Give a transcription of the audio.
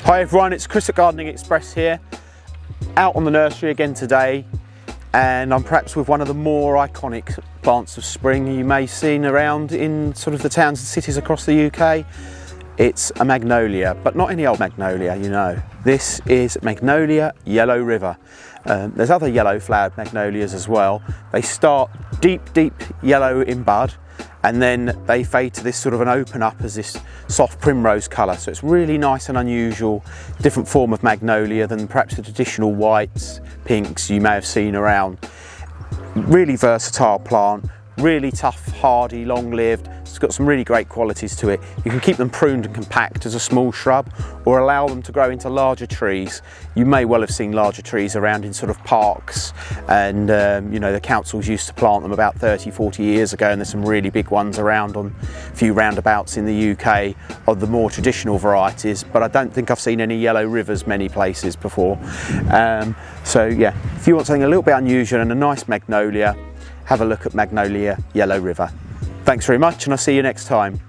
Hi everyone, it's Chris at Gardening Express here, out on the nursery again today, and I'm perhaps with one of the more iconic plants of spring you may have seen around in sort of the towns and cities across the UK. It's a magnolia, but not any old magnolia, you know. This is Magnolia Yellow River. There's other yellow flowered magnolias as well. They start deep yellow in bud, and then they fade to this sort of an open up as this soft primrose colour. So it's really nice and unusual, different form of magnolia than perhaps the traditional whites, pinks you may have seen around. Really versatile plant, really tough, hardy, long-lived. It's got some really great qualities to it. You can keep them pruned and compact as a small shrub, or allow them to grow into larger trees. You may well have seen larger trees around in sort of parks, and you know, the councils used to plant them about 30-40 years ago, and there's some really big ones around on a few roundabouts in the UK of the more traditional varieties, but I don't think I've seen any yellow rivers many places before. So yeah, if you want something a little bit unusual and a nice magnolia, have a look at Magnolia Yellow River. Thanks very much, and I'll see you next time.